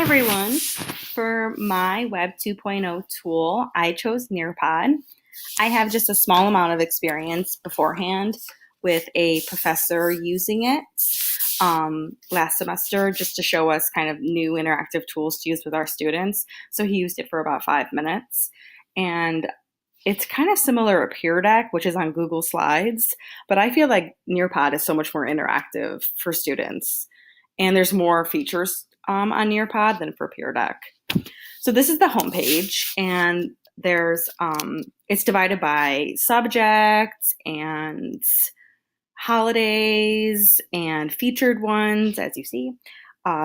everyone. For my Web 2.0 tool, I chose Nearpod. I have just a small amount of experience beforehand with a professor using it last semester just to show us kind of new interactive tools to use with our students. So he used it for about 5 minutes. And it's kind of similar to Peer Deck, which is on Google Slides, but I feel like Nearpod is so much more interactive for students. And there's more features on Nearpod than for Peer Deck. So this is the homepage, and there's it's divided by subjects and holidays and featured ones, as you see.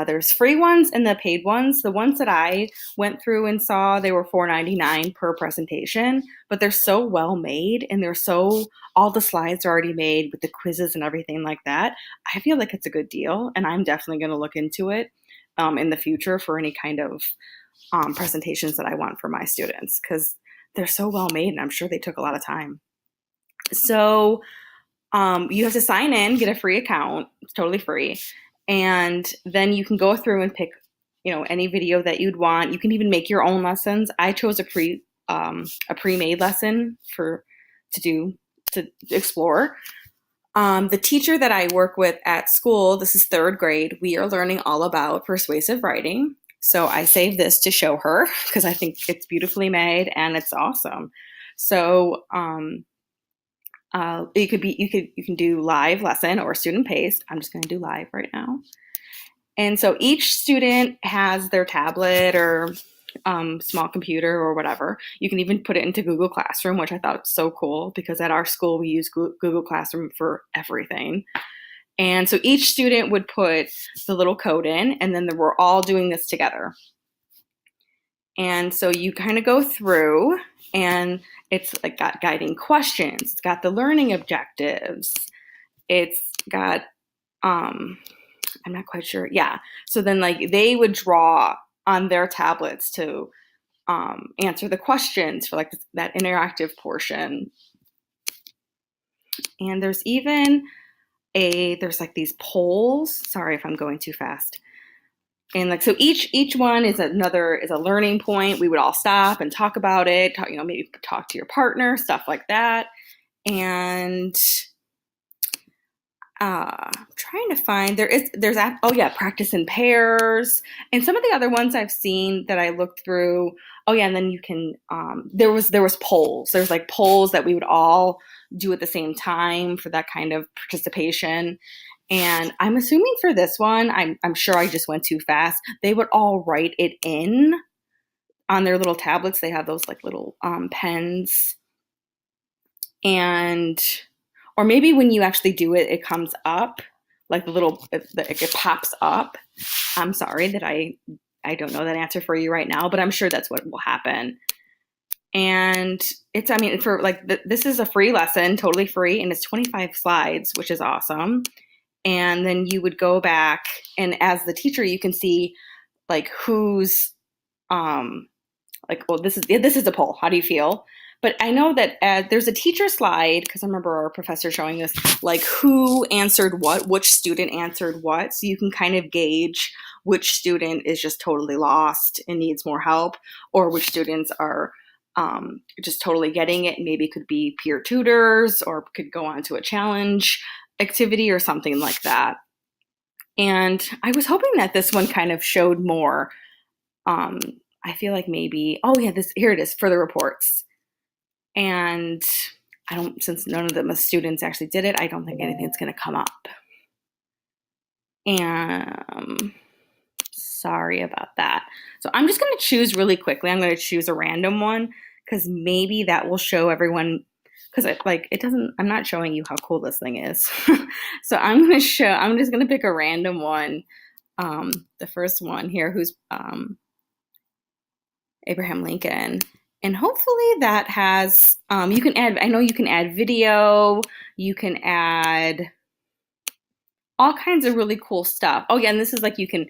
There's free ones and the paid ones. The ones that I went through and saw, they were $4.99 per presentation, but they're so well made and all the slides are already made with the quizzes and everything like that. I feel like it's a good deal, and I'm definitely going to look into it in the future for any kind of presentations that I want for my students, because they're so well made and I'm sure they took a lot of time. So you have to sign in, get a free account. It's totally free. And then you can go through and pick, any video that you'd want. You can even make your own lessons. I chose a pre-made lesson to explore. The teacher that I work with at school, this is 3rd grade, we are learning all about persuasive writing. So I saved this to show her because I think it's beautifully made and it's awesome. So you can do live lesson or student paced. I'm just going to do live right now. And so each student has their tablet or small computer or whatever. You can even put it into Google Classroom, which I thought was so cool because at our school we use Google Classroom for everything. And so each student would put the little code in, and then we're all doing this together. And so you kind of go through, and it's like got guiding questions. It's got the learning objectives. It's got, I'm not quite sure. Yeah. So then they would draw on their tablets to answer the questions for that interactive portion. And there's even there's these polls. Sorry if I'm going too fast. And so each one is a learning point. We would all stop and talk about it, maybe talk to your partner, stuff like that. And trying to find, practice in pairs. And some of the other ones I've seen that I looked through. Oh yeah, and then you can, there was polls. There's polls that we would all do at the same time for that kind of participation. And I'm assuming for this one, I'm sure I just went too fast. They would all write it in on their little tablets. They have those little pens. Or maybe when you actually do it, it comes up, it pops up. I'm sorry that I don't know that answer for you right now, but I'm sure that's what will happen. And this is a free lesson, totally free, and it's 25 slides, which is awesome. And then you would go back, and as the teacher, you can see who's this is a poll. How do you feel? But I know that there's a teacher slide, because I remember our professor showing this, who answered what, which student answered what. So you can kind of gauge which student is just totally lost and needs more help, or which students are just totally getting it. Maybe could be peer tutors, or could go on to a challenge activity or something like that. And I was hoping that this one kind of showed more. I feel like maybe, here it is for the reports. And since none of the students actually did it, I don't think anything's going to come up. And sorry about that. So I'm just going to choose really quickly. I'm going to choose a random one because maybe that will show everyone, because I'm not showing you how cool this thing is. So I'm just going to pick a random one. The first one here, who's Abraham Lincoln. And hopefully that has, you can add video, you can add all kinds of really cool stuff. Oh yeah, and this is you can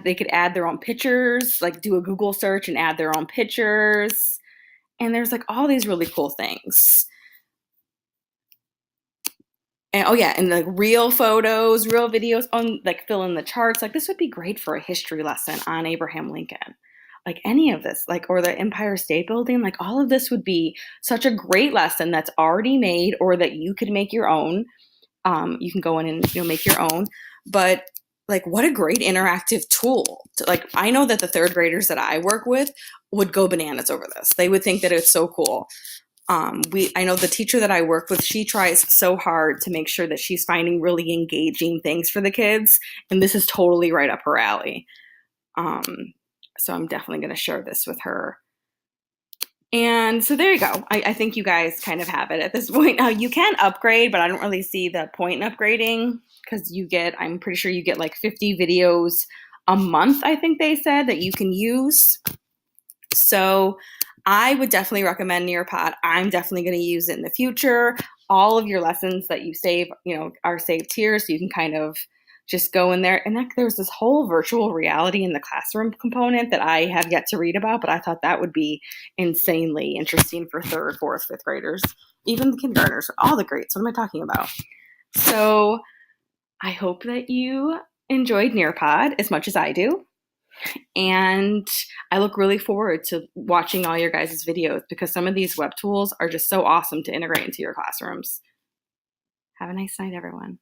they could add their own pictures, do a Google search and add their own pictures. And there's all these really cool things. And oh yeah, and like real photos, real videos on like fill in the charts. Like this would be great for a history lesson on Abraham Lincoln. Like any of this, like or the Empire State Building, like all of this would be such a great lesson that's already made or that you could make your own. You can go in and make your own. But like what a great interactive tool. Like I know that the third graders that I work with would go bananas over this. They would think that it's so cool. I know the teacher that I work with, she tries so hard to make sure that she's finding really engaging things for the kids, and this is totally right up her alley. So I'm definitely going to share this with her. And so there you go. I think you guys kind of have it at this point. Now you can upgrade, but I don't really see the point in upgrading because I'm pretty sure you get like 50 videos a month, I think they said, that you can use. So I would definitely recommend Nearpod. I'm definitely going to use it in the future. All of your lessons that you save, are saved here. So you can kind of just go in there. And there's this whole virtual reality in the classroom component that I have yet to read about, but I thought that would be insanely interesting for third, fourth, fifth graders, even the kindergartners, all the grades. What am I talking about? So I hope that you enjoyed Nearpod as much as I do. And I look really forward to watching all your guys' videos because some of these web tools are just so awesome to integrate into your classrooms. Have a nice night, everyone.